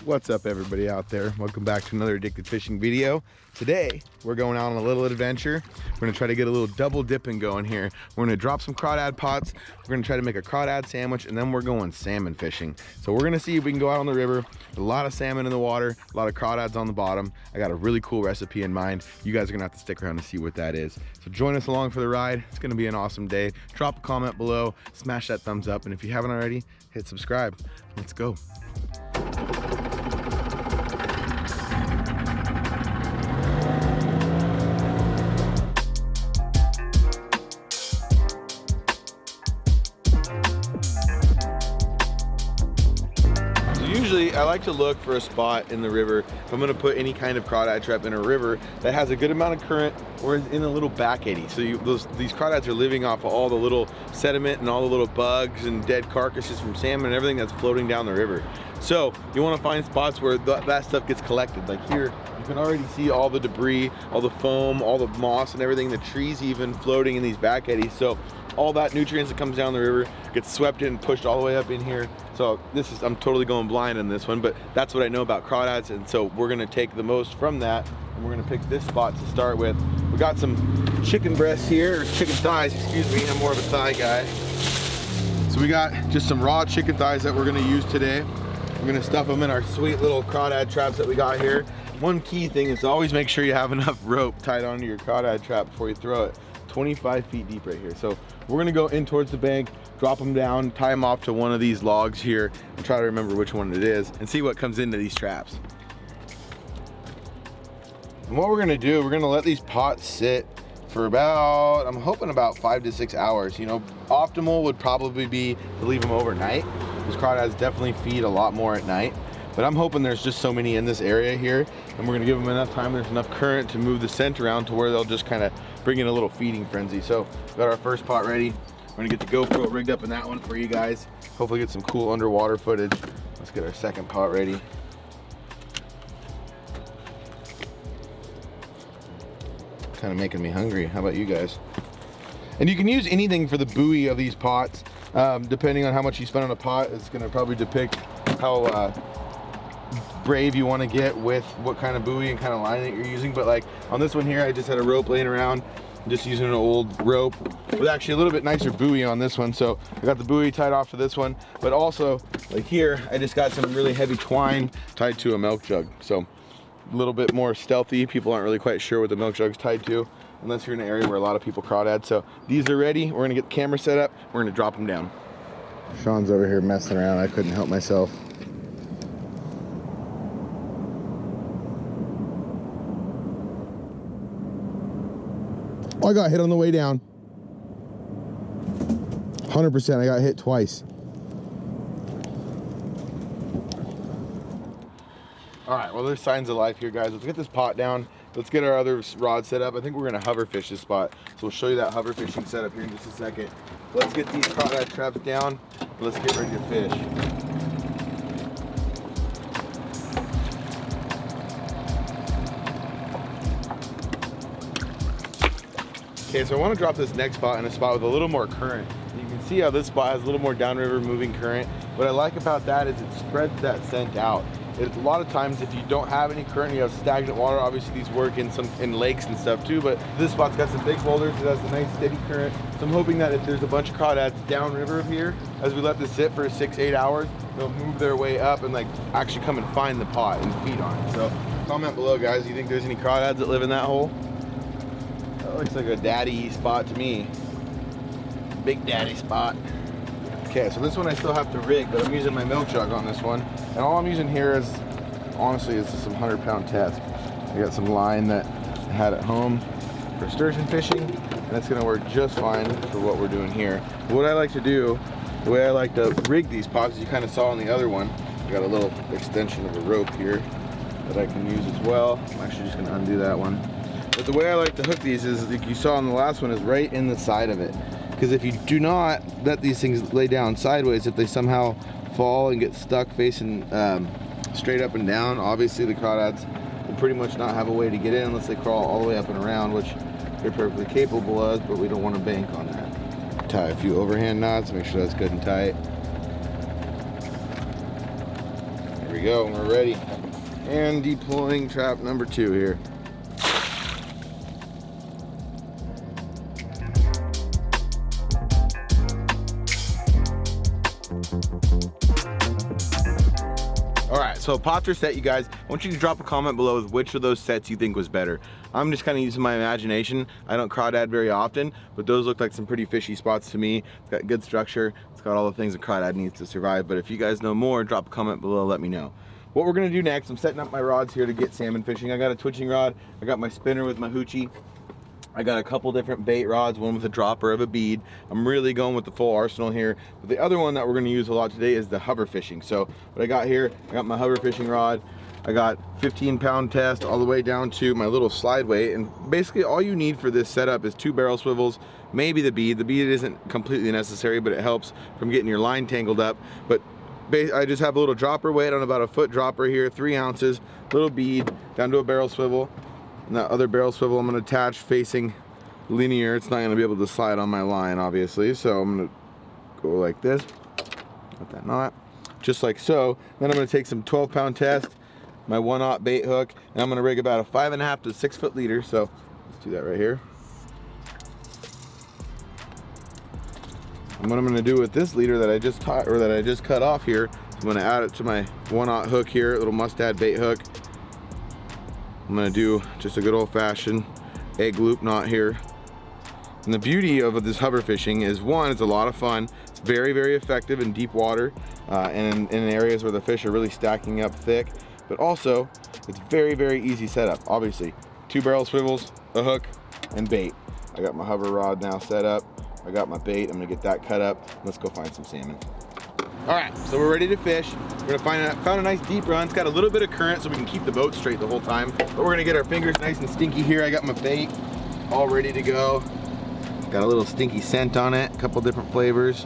What's up, everybody out there? Welcome back to another Addicted Fishing video. Today we're going out on a little adventure. We're gonna try to get a little double dipping going here. We're gonna drop some crawdad pots, we're gonna try to make a crawdad sandwich, and then we're going salmon fishing. So we're gonna see if we can go out on the river. A lot of salmon in the water, a lot of crawdads on the bottom. I got a really cool recipe in mind. You guys are gonna have to stick around to see what that is. So join us along for the ride. It's gonna be an awesome day. Drop a comment below, smash that thumbs up, and if you haven't already, hit subscribe. Let's go. Usually I like to look for a spot in the river if I'm going to put any kind of crawdad trap in a river that has a good amount of current or is in a little back eddy. So these crawdads are living off of all the little sediment and all the little bugs and dead carcasses from salmon and everything that's floating down the river. So you want to find spots where that stuff gets collected. Like here, you can already see all the debris, all the foam, all the moss and everything, the trees even floating in these back eddies. So all that nutrients that comes down the river gets swept in and pushed all the way up in here. So I'm totally going blind in this one, but that's what I know about crawdads, and so we're gonna take the most from that, and we're gonna pick this spot to start with. We got some chicken breasts here, or chicken thighs, excuse me, I'm more of a thigh guy. So we got just some raw chicken thighs that we're gonna use today. We're gonna stuff them in our sweet little crawdad traps that we got here. One key thing is to always make sure you have enough rope tied onto your crawdad trap before you throw it. 25 feet deep right here. So we're gonna go in towards the bank, drop them down, tie them off to one of these logs here, and try to remember which one it is, and see what comes into these traps. And what we're gonna do, we're gonna let these pots sit for about, I'm hoping about 5 to 6 hours. You know, optimal would probably be to leave them overnight. These crawdads definitely feed a lot more at night. But I'm hoping there's just so many in this area here, and we're gonna give them enough time, there's enough current to move the scent around to where they'll just kind of bring in a little feeding frenzy. So we got our first pot ready. We're gonna get the GoPro rigged up in that one for you guys. Hopefully get some cool underwater footage. Let's get our second pot ready. Kind of making me hungry. How about you guys? And you can use anything for the buoy of these pots. Depending on how much you spend on a pot, it's gonna probably depict how brave you want to get with what kind of buoy and kind of line that you're using. But like on this one here, I just had a rope laying around, I'm just using an old rope with actually a little bit nicer buoy on this one. So I got the buoy tied off to this one, but also like here, I just got some really heavy twine tied to a milk jug. So a little bit more stealthy. People aren't really quite sure what the milk jug's tied to, unless you're in an area where a lot of people crawdad. So these are ready. We're gonna get the camera set up. We're gonna drop them down. Sean's over here messing around. I couldn't help myself. Oh, I got hit on the way down. 100%, I got hit twice. All right, well, there's signs of life here, guys. Let's get this pot down. Let's get our other rod set up. I think we're gonna hover fish this spot. So we'll show you that hover fishing setup here in just a second. Let's get these crawdad traps down. Let's get ready to fish. Okay, so I want to drop this next spot in a spot with a little more current. You can see how this spot has a little more downriver moving current. What I like about that is it spreads that scent out. A lot of times if you don't have any current, you have stagnant water. Obviously these work in lakes and stuff too, but this spot's got some big boulders, it has a nice steady current. So I'm hoping that if there's a bunch of crawdads downriver here, as we let this sit for 6-8 hours, they'll move their way up and like actually come and find the pot and feed on it. So comment below, guys, do you think there's any crawdads that live in that hole? That looks like a daddy spot to me. Big daddy spot. Okay, so this one I still have to rig, but I'm using my milk jug on this one. And all I'm using here is, honestly, is just some 100-pound test. I got some line that I had at home for sturgeon fishing, and it's gonna work just fine for what we're doing here. But what I like to do, the way I like to rig these pots, as you kind of saw on the other one, I got a little extension of a rope here that I can use as well. I'm actually just gonna undo that one. But the way I like to hook these is, like you saw on the last one, is right in the side of it. Because if you do not let these things lay down sideways, if they somehow fall and get stuck facing straight up and down, obviously the crawdads will pretty much not have a way to get in unless they crawl all the way up and around, which they're perfectly capable of, but we don't want to bank on that. Tie a few overhand knots, make sure that's good and tight. There we we go, we're ready. And deploying trap number 2 here. All right, so pots are set, you guys. I want you to drop a comment below with which of those sets you think was better. I'm just kind of using my imagination. I don't crawdad very often, but those look like some pretty fishy spots to me. It's got good structure. It's got all the things a crawdad needs to survive. But if you guys know more, drop a comment below, let me know. What we're gonna do next, I'm setting up my rods here to get salmon fishing. I got a twitching rod. I got my spinner with my hoochie. I got a couple different bait rods, one with a dropper of a bead. I'm really going with the full arsenal here. But the other one that we're gonna use a lot today is the hover fishing. So what I got here, I got my hover fishing rod. I got 15-pound test all the way down to my little slide weight. And basically all you need for this setup is 2 barrel swivels, maybe the bead. The bead isn't completely necessary, but it helps from getting your line tangled up. But I just have a little dropper weight on about a foot dropper here, 3 ounces, little bead down to a barrel swivel. And that other barrel swivel I'm gonna attach facing linear. It's not gonna be able to slide on my line, obviously. So I'm gonna go like this, with that knot, just like so. Then I'm gonna take some 12-pound test, my 1/0 bait hook, and I'm gonna rig about a 5.5 to 6 foot leader. So let's do that right here. And what I'm gonna do with this leader that I just cut off here, I'm gonna add it to my 1/0 hook here, little mustad bait hook. I'm gonna do just a good old-fashioned egg loop knot here. And the beauty of this hover fishing is, one, it's a lot of fun. It's very, very effective in deep water and in areas where the fish are really stacking up thick. But also, it's very, very easy setup. Obviously, 2 barrel swivels, a hook, and bait. I got my hover rod now set up. I got my bait. I'm gonna get that cut up. Let's go find some salmon. All right, so we're ready to fish. We're gonna found a nice deep run. It's got a little bit of current so we can keep the boat straight the whole time. But we're gonna get our fingers nice and stinky here. I got my bait all ready to go. Got a little stinky scent on it, a couple different flavors.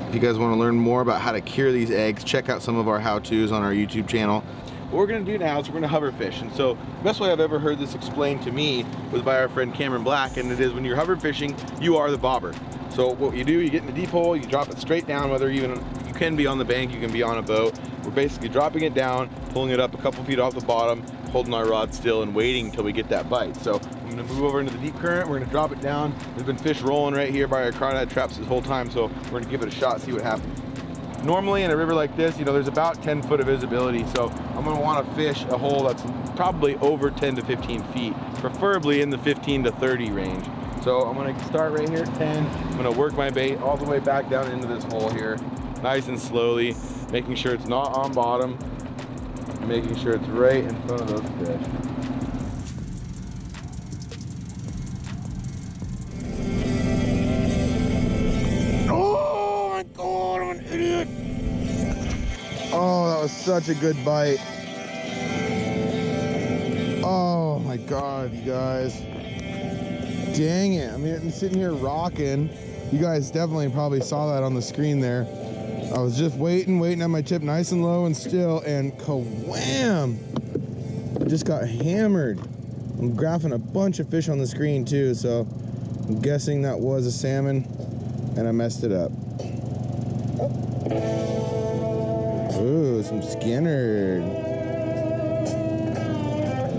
If you guys wanna learn more about how to cure these eggs, check out some of our how-tos on our YouTube channel. What we're gonna do now is we're gonna hover fish. And so the best way I've ever heard this explained to me was by our friend Cameron Black, and it is when you're hover fishing, you are the bobber. So what you do, you get in the deep hole, you drop it straight down, whether you can be on the bank, you can be on a boat. We're basically dropping it down, pulling it up a couple feet off the bottom, holding our rod still and waiting until we get that bite. So I'm gonna move over into the deep current, we're gonna drop it down. There's been fish rolling right here by our crawdad traps this whole time, so we're gonna give it a shot, see what happens. Normally in a river like this, there's about 10 foot of visibility, so I'm gonna wanna fish a hole that's probably over 10 to 15 feet, preferably in the 15 to 30 range. So I'm gonna start right here at 10. I'm gonna work my bait all the way back down into this hole here, nice and slowly, making sure it's not on bottom, making sure it's right in front of those fish. Oh my God, I'm an idiot. Oh, that was such a good bite. Oh my God, you guys. Dang it, I mean, I'm sitting here rocking. You guys definitely probably saw that on the screen there. I was just waiting at my tip nice and low and still, and ka-wham! I just got hammered. I'm graphing a bunch of fish on the screen too, so I'm guessing that was a salmon, and I messed it up. Ooh, some Skinner.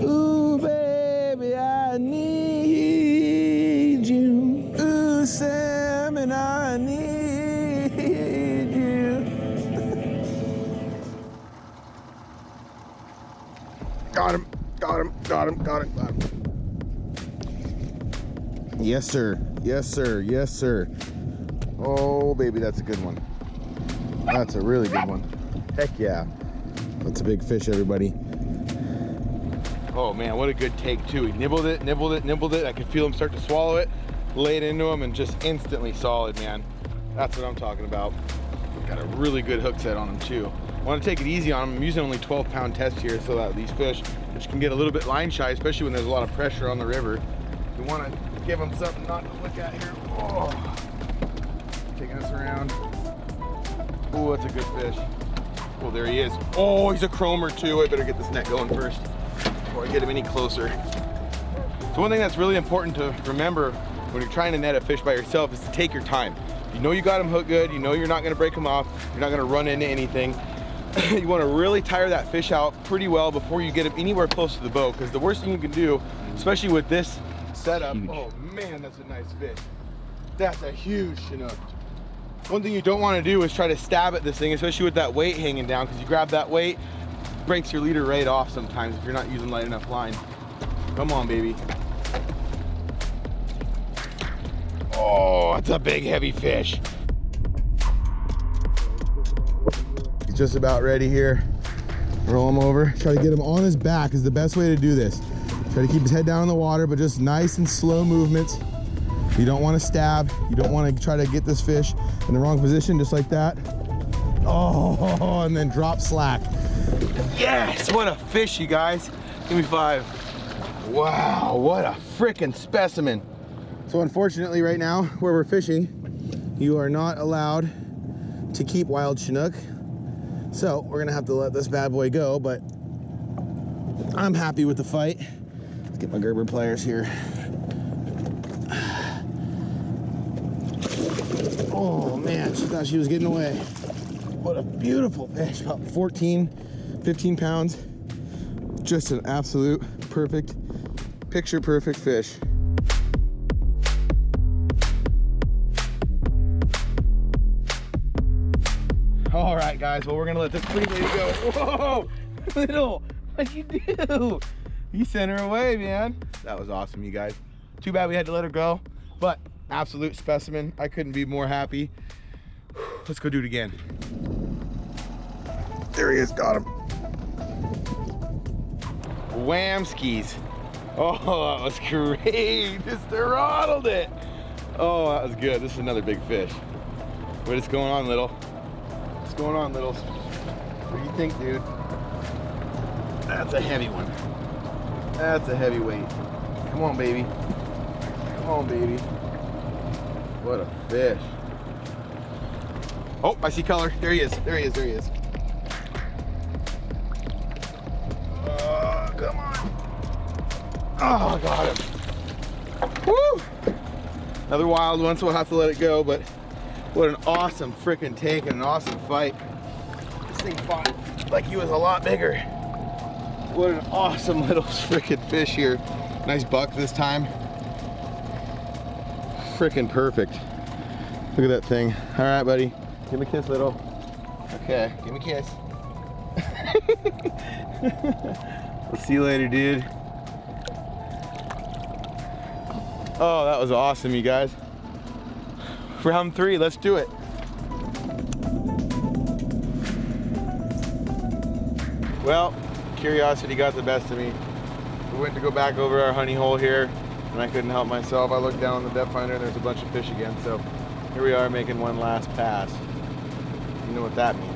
Ooh, baby, I need you. Ooh, salmon, I need you. Got him, got him, got him, got him, got him. Yes, sir. Yes, sir. Yes, sir. Oh, baby, that's a good one. That's a really good one. Heck yeah. That's a big fish, everybody. Oh man, what a good take too. He nibbled it, nibbled it, nibbled it. I could feel him start to swallow it, lay it into him, and just instantly solid, man. That's what I'm talking about. Got a really good hook set on him too. I want to take it easy on him. I'm using only 12-pound test here so that these fish, which can get a little bit line shy, especially when there's a lot of pressure on the river. We want to give them something not to look at here. Oh, taking us around. Oh, that's a good fish. Oh, there he is. Oh, he's a chromer too. I better get this net going first before I get him any closer. So one thing that's really important to remember when you're trying to net a fish by yourself is to take your time. You know you got him hooked good, you know you're not gonna break him off, you're not gonna run into anything. you want to really tire that fish out pretty well before you get him anywhere close to the boat, because the worst thing you can do, especially with this setup, oh man, that's a nice fish. That's a huge Chinook. One thing you don't want to do is try to stab at this thing, especially with that weight hanging down, because you grab that weight, breaks your leader right off sometimes if you're not using light enough line. Come on, baby. Oh, it's a big, heavy fish. He's just about ready here. Roll him over. Try to get him on his back is the best way to do this. Try to keep his head down in the water, but just nice and slow movements. You don't want to stab. You don't want to try to get this fish in the wrong position, just like that. Oh, and then drop slack. Yes, what a fish, you guys. Give me 5. Wow, what a freaking specimen. So unfortunately right now, where we're fishing, you are not allowed to keep wild Chinook. So we're gonna have to let this bad boy go, but I'm happy with the fight. Let's get my Gerber pliers here. Oh man, she thought she was getting away. What a beautiful fish, about 14, 15 pounds. Just an absolute perfect, picture perfect fish. All right, guys, well, we're gonna let this pretty lady go. Whoa, little, what'd you do? You sent her away, man. That was awesome, you guys. Too bad we had to let her go, but absolute specimen. I couldn't be more happy. Let's go do it again. There he is, got him. Wham skis. Oh, that was great. Just throttled it. Oh, that was good. This is another big fish. What is going on, little? What's going on, little? What do you think, dude? That's a heavy one. That's a heavyweight. Come on, baby. Come on, baby. What a fish. Oh, I see color. There he is. There he is. There he is. Oh, come on. Oh, got him. Woo! Another wild one, so we'll have to let it go, but what an awesome freaking take and an awesome fight. This thing fought like he was a lot bigger. What an awesome little freaking fish here. Nice buck this time. Freaking perfect. Look at that thing. All right, buddy. Give me a kiss, little. Okay, give me a kiss. We'll see you later, dude. Oh, that was awesome, you guys. Round 3, let's do it. Well, curiosity got the best of me. We went to go back over our honey hole here, and I couldn't help myself. I looked down on the depth finder, and there's a bunch of fish again. So here we are making one last pass. You know what that means.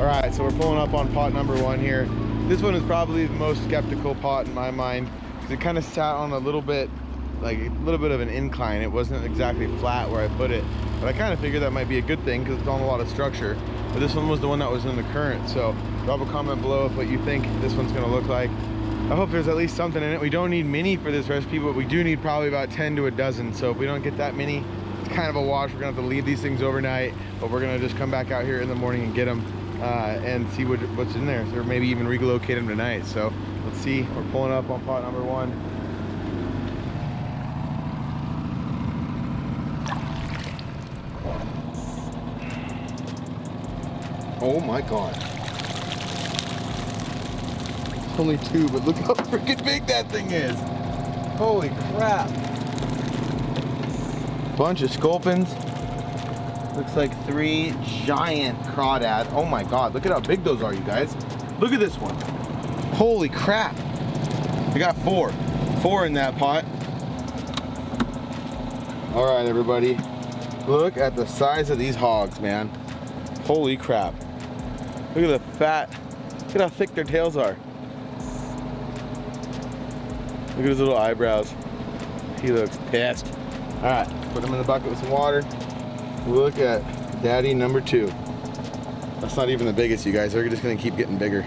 All right, so we're pulling up on pot number 1 here. This one is probably the most skeptical pot in my mind, because it kind of sat on a little bit, like a little bit of an incline. It wasn't exactly flat where I put it, but I kind of figured that might be a good thing because it's on a lot of structure. But this one was the one that was in the current. So drop a comment below with what you think this one's gonna look like. I hope there's at least something in it. We don't need many for this recipe, but we do need probably about 10 to a dozen. So if we don't get that many, it's kind of a wash. We're gonna have to leave these things overnight, but we're gonna just come back out here in the morning and get them and see what's in there, or maybe even relocate them tonight. So let's see. We're pulling up on pot number 1. Oh my God. It's only 2, but look how freaking big that thing is. Holy crap. Bunch of sculpins. Looks like 3 giant crawdad. Oh my God, look at how big those are, you guys. Look at this one. Holy crap. I got 4 in that pot. All right, everybody. Look at the size of these hogs, man. Holy crap. Look at the fat. Look at how thick their tails are. Look at his little eyebrows. He looks pissed. All right, put him in the bucket with some water. Look at daddy number 2. That's not even the biggest, you guys. They're just gonna keep getting bigger.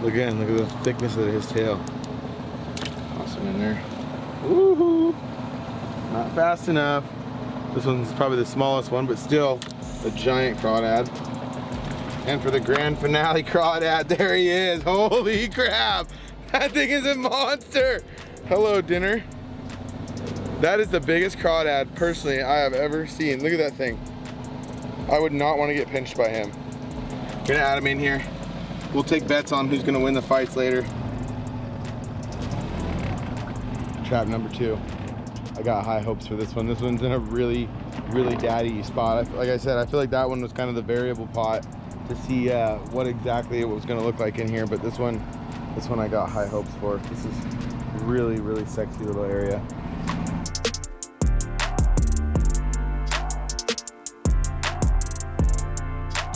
Look at the thickness of his tail. Awesome in there. Woohoo! Not fast enough. This one's probably the smallest one, but still a giant crawdad. And for the grand finale crawdad, there he is. Holy crap! That thing is a monster! Hello, dinner. That is the biggest crawdad, personally, I have ever seen. Look at that thing. I would not want to get pinched by him. Gonna add him in here. We'll take bets on who's gonna win the fights later. Trap number 2. I got high hopes for this one. This one's in a really, really daddy spot. Like I said, I feel like that one was kind of the variable pot to see what exactly it was gonna look like in here, but this one I got high hopes for. This is really, really sexy little area.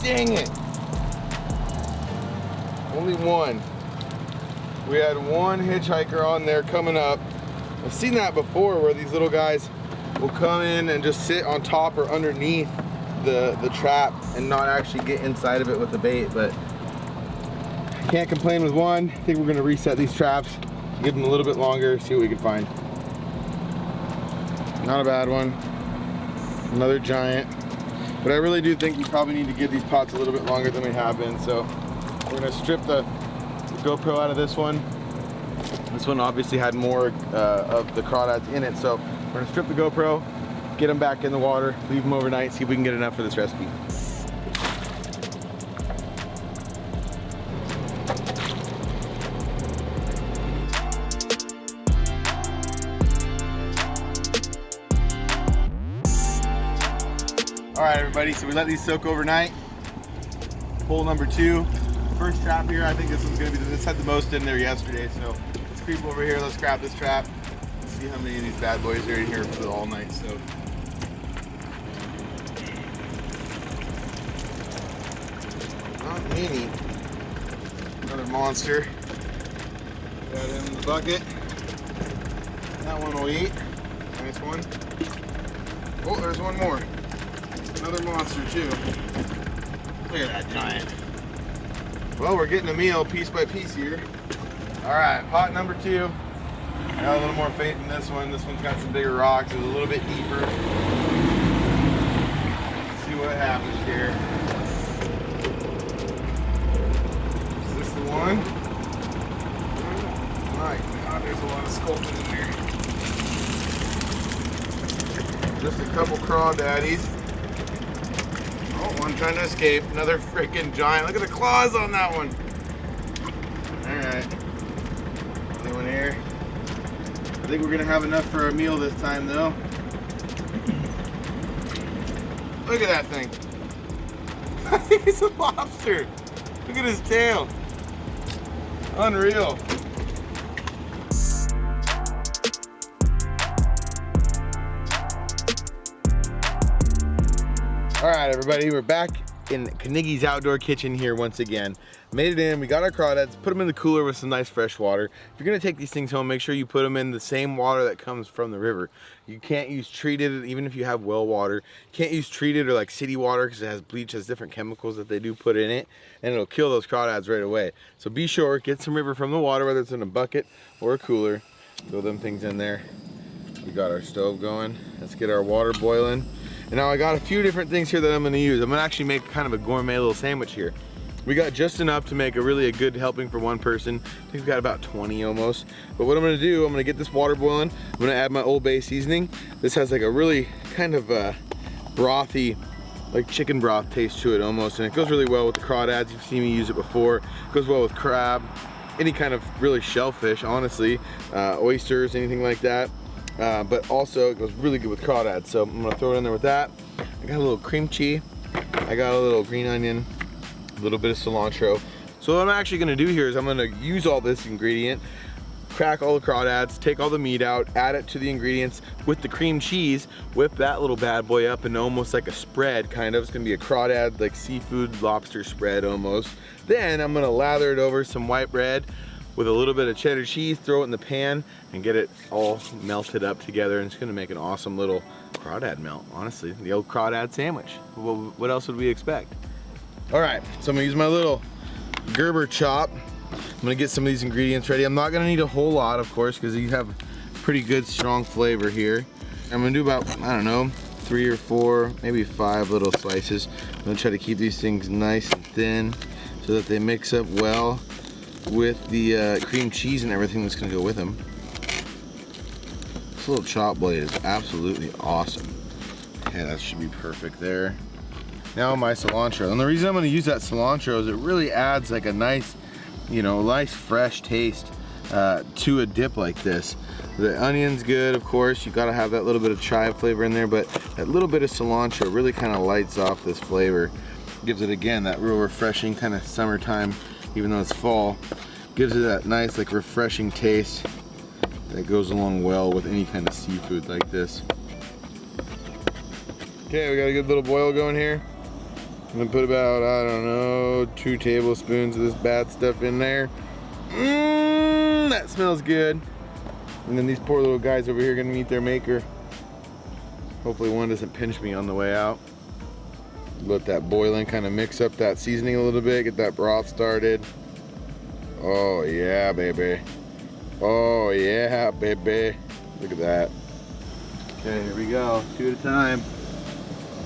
Dang it! Only one. We had one hitchhiker on there coming up. I've seen that before where these little guys will come in and just sit on top or underneath the trap and not actually get inside of it with the bait, but can't complain with one. I think we're gonna reset these traps, give them a little bit longer, see what we can find. Not a bad one. Another giant. But I really do think we probably need to give these pots a little bit longer than we have been, so we're gonna strip the GoPro out of this one. This one obviously had more of the crawdads in it, so we're gonna strip the GoPro, get them back in the water, leave them overnight, see if we can get enough for this recipe. All right, everybody, so we let these soak overnight. Hole number 2. First trap here, I think this one's gonna be, this had the most in there yesterday, so let's creep over here, let's grab this trap, see how many of these bad boys are in here for the all night soak. Not many. Another monster. Got it in the bucket. That one will eat. Nice one. Oh, there's one more. Another monster too. Look at that giant. Well, we're getting a meal piece by piece here. All right, pot number 2. Got a little more faith in this one. This one's got some bigger rocks. It's a little bit deeper. Let's see what happens here. Is this the one? Oh my God, there's a lot of sculpting in there. Just a couple crawdaddies. Oh, one trying to escape. Another freaking giant. Look at the claws on that one. All right. Another one here. I think we're gonna have enough for our meal this time, though. Look at that thing. I think it's a lobster. Look at his tail. Unreal. All right, everybody, we're back in Carnegie's outdoor kitchen here once again. Made it in, we got our crawdads, put them in the cooler with some nice fresh water. If you're gonna take these things home, make sure you put them in the same water that comes from the river. You can't use treated, even if you have well water. You can't use treated or like city water because it has bleach, has different chemicals that they do put in it, and it'll kill those crawdads right away. So be sure, get some river from the water, whether it's in a bucket or a cooler. Throw them things in there. We got our stove going. Let's get our water boiling. And now I got a few different things here that I'm gonna use. I'm gonna actually make kind of a gourmet little sandwich here. We got just enough to make a good helping for one person. I think we've got about 20 almost. But what I'm gonna do, I'm gonna get this water boiling. I'm gonna add my Old Bay seasoning. This has like a really kind of brothy, like chicken broth taste to it almost. And it goes really well with the crawdads. You've seen me use it before. It goes well with crab, any kind of really shellfish, honestly. Oysters, anything like that. But also it goes really good with crawdads, so I'm gonna throw it in there with that. I got a little cream cheese, I got a little green onion, a little bit of cilantro. So what I'm actually gonna do here is I'm gonna use all this ingredient, crack all the crawdads, take all the meat out, add it to the ingredients with the cream cheese, whip that little bad boy up into almost like a spread, kind of. It's gonna be a crawdad, like seafood lobster spread almost. Then I'm gonna lather it over some white bread with a little bit of cheddar cheese, throw it in the pan, and get it all melted up together, and it's gonna make an awesome little crawdad melt, honestly. The old crawdad sandwich. What else would we expect? All right, so I'm gonna use my little Gerber chop. I'm gonna get some of these ingredients ready. I'm not gonna need a whole lot, of course, because you have pretty good, strong flavor here. I'm gonna do about, I don't know, 3 or 4, maybe 5 little slices. I'm gonna try to keep these things nice and thin so that they mix up well with the cream cheese and everything that's gonna go with them. This little chop blade is absolutely awesome. Okay, that should be perfect there. Now my cilantro. And the reason I'm gonna use that cilantro is it really adds like a nice, you know, nice fresh taste to a dip like this. The onion's good, of course. You gotta have that little bit of chive flavor in there, but that little bit of cilantro really kind of lights off this flavor. Gives it, again, that real refreshing kind of summertime, even though it's fall. Gives it that nice, like, refreshing taste that goes along well with any kind of seafood like this. Okay, we got a good little boil going here. I'm gonna put about, I don't know, 2 tablespoons of this bad stuff in there. That smells good. And then these poor little guys over here are gonna meet their maker. Hopefully one doesn't pinch me on the way out. Let that boil in, kind of mix up that seasoning a little bit, get that broth started. Oh yeah, baby. Oh yeah, baby. Look at that. Okay, here we go, 2 at a time.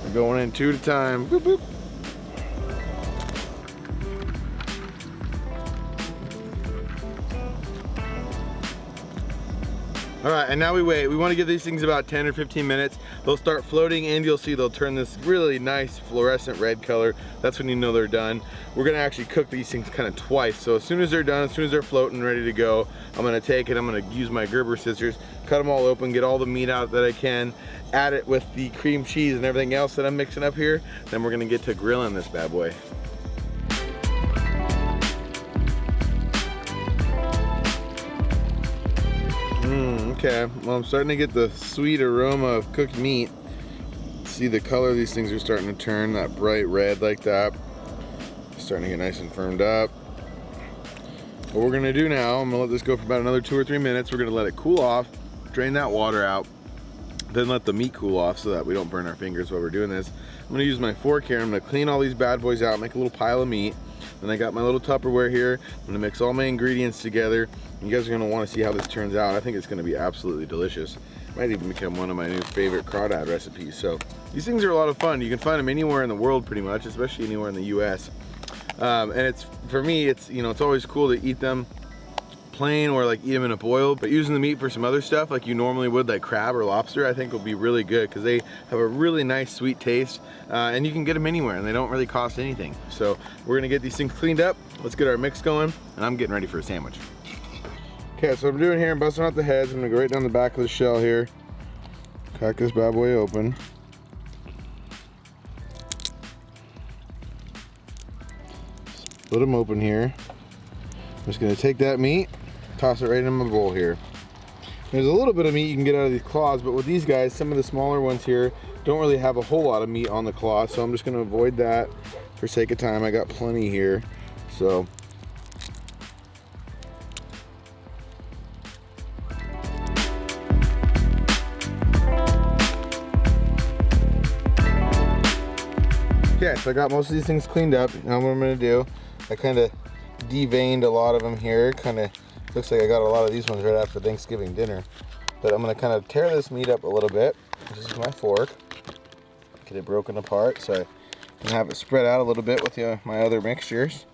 We're going in 2 at a time. Boop, boop. All right, and now we wait. We want to give these things about 10 or 15 minutes. They'll start floating and you'll see they'll turn this really nice fluorescent red color. That's when you know they're done. We're gonna actually cook these things kind of twice. So as soon as they're done, as soon as they're floating, ready to go, I'm gonna take it, I'm gonna use my Gerber scissors, cut them all open, get all the meat out that I can, add it with the cream cheese and everything else that I'm mixing up here. Then we're gonna get to grilling this bad boy. Okay, well, I'm starting to get the sweet aroma of cooked meat. See the color of these things are starting to turn that bright red like that. Starting to get nice and firmed up. What we're gonna do now, I'm gonna let this go for about another 2 or 3 minutes. We're gonna let it cool off, drain that water out, then let the meat cool off so that we don't burn our fingers while we're doing this. I'm gonna use my fork here. I'm gonna clean all these bad boys out, make a little pile of meat. Then I got my little Tupperware here. I'm gonna mix all my ingredients together. You guys are gonna wanna see how this turns out. I think it's gonna be absolutely delicious. Might even become one of my new favorite crawdad recipes. So these things are a lot of fun. You can find them anywhere in the world pretty much, especially anywhere in the US. And it's, for me, it's, you know, it's always cool to eat them plain or like eat them in a boil, but using the meat for some other stuff like you normally would, like crab or lobster, I think will be really good because they have a really nice sweet taste, and you can get them anywhere and they don't really cost anything. So we're gonna get these things cleaned up. Let's get our mix going, and I'm getting ready for a sandwich. Okay, so what I'm doing here, I'm busting out the heads. I'm gonna go right down the back of the shell here, crack this bad boy open. Split them open here. I'm just gonna take that meat, toss it right in my bowl here. There's a little bit of meat you can get out of these claws, but with these guys, some of the smaller ones here don't really have a whole lot of meat on the claw, so I'm just gonna avoid that for sake of time. I got plenty here, so. Okay, so I got most of these things cleaned up. Now what I'm gonna do, I kind of deveined a lot of them here. Kind of looks like I got a lot of these ones right after Thanksgiving dinner. But I'm gonna kind of tear this meat up a little bit. This is my fork. Get it broken apart so I can have it spread out a little bit with my other mixtures.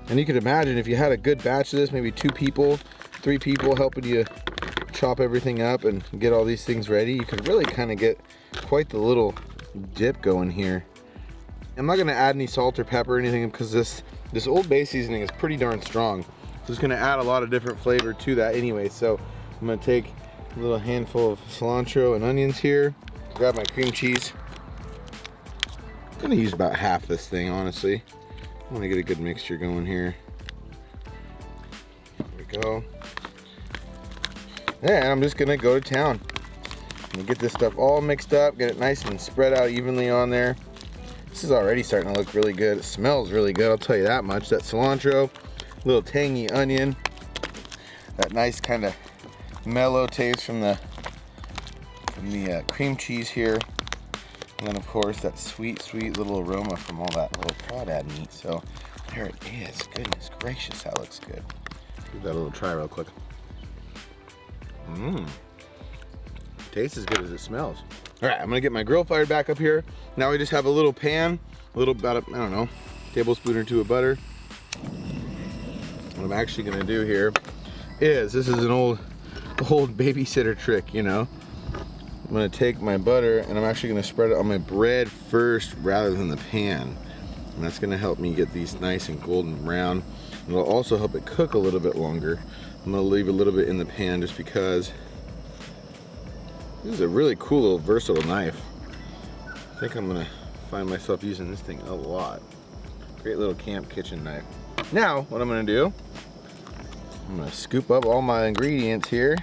And you could imagine if you had a good batch of this, maybe 2 people, 3 people helping you chop everything up and get all these things ready, you could really kind of get quite the little dip going here. I'm not gonna add any salt or pepper or anything because this Old Bay seasoning is pretty darn strong. So it's gonna add a lot of different flavor to that anyway. So I'm gonna take a little handful of cilantro and onions here. Grab my cream cheese. I'm gonna use about half this thing, honestly. I wanna get a good mixture going here. There we go. Yeah, and I'm just gonna go to town. I'm gonna get this stuff all mixed up, get it nice and spread out evenly on there. This is already starting to look really good. It smells really good, I'll tell you that much. That cilantro, little tangy onion, that nice kind of mellow taste from the cream cheese here, and then of course that sweet little aroma from all that little crawdad meat. So There it is. Goodness gracious, that looks good. Give that a little try real quick. Tastes as good as it smells. All right, I'm gonna get my grill fired back up here. Now we just have a little pan, a little, about, I don't know, tablespoon or two of butter. What I'm actually gonna do here is, this is an old babysitter trick, you know. I'm gonna take my butter and I'm actually gonna spread it on my bread first rather than the pan. And that's gonna help me get these nice and golden brown. And it'll also help it cook a little bit longer. I'm gonna leave a little bit in the pan just because this is a really cool little versatile knife. I think I'm gonna find myself using this thing a lot. Great little camp kitchen knife. Now, what I'm gonna do, I'm gonna scoop up all my ingredients here.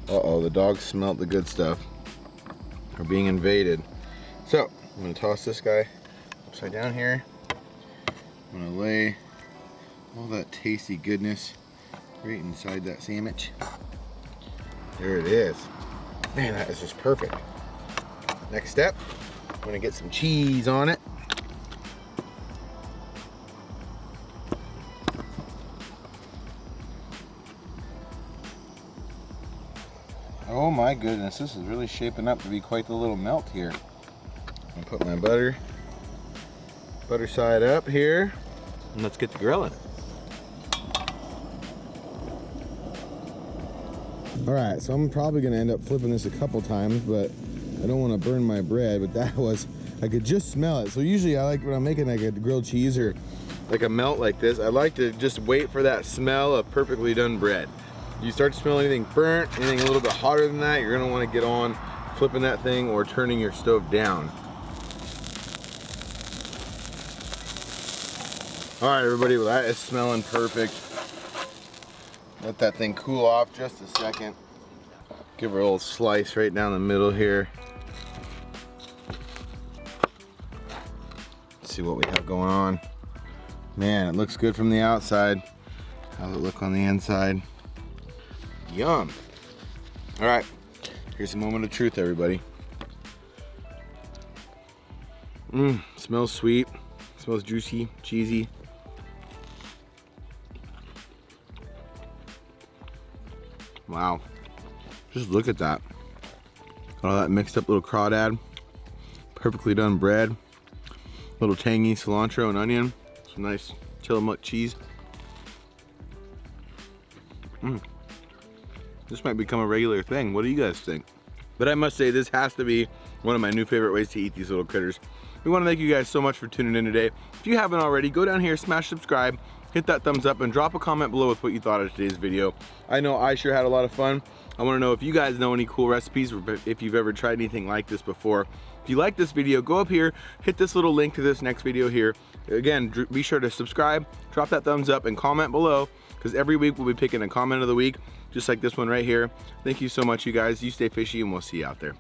Uh-oh, the dogs smelt the good stuff. We're being invaded. So, I'm gonna toss this guy upside down here. I'm gonna lay all that tasty goodness right inside that sandwich. There it is. Man, that is just perfect. Next step, I'm gonna get some cheese on it. Oh my goodness, this is really shaping up to be quite the little melt here. I'm gonna put my butter side up here, and let's get to grilling. All right, so I'm probably gonna end up flipping this a couple times, but I don't wanna burn my bread, but that was, I could just smell it. So usually I like when I'm making like a grilled cheese or like a melt like this, I like to just wait for that smell of perfectly done bread. You start to smell anything burnt, anything a little bit hotter than that, you're gonna wanna get on flipping that thing or turning your stove down. All right, everybody, well, that is smelling perfect. Let that thing cool off just a second. Give her a little slice right down the middle here. Let's see what we have going on. Man, it looks good from the outside. How's it look on the inside? Yum. All right, here's a moment of truth, everybody. Smells sweet, smells juicy, cheesy. Wow, just look at that. All that mixed up little crawdad, perfectly done bread, little tangy cilantro and onion, some nice Tillamook cheese. This might become a regular thing. What do you guys think? But I must say, this has to be one of my new favorite ways to eat these little critters. We want to thank you guys so much for tuning in today. If you haven't already, go down here, smash subscribe, hit that thumbs up, and drop a comment below with what you thought of today's video. I know I sure had a lot of fun. I want to know if you guys know any cool recipes or if you've ever tried anything like this before. If you like this video, go up here, hit this little link to this next video here. Again, be sure to subscribe, drop that thumbs up, and comment below, because every week we'll be picking a comment of the week, just like this one right here. Thank you so much, you guys. You stay fishy, and we'll see you out there.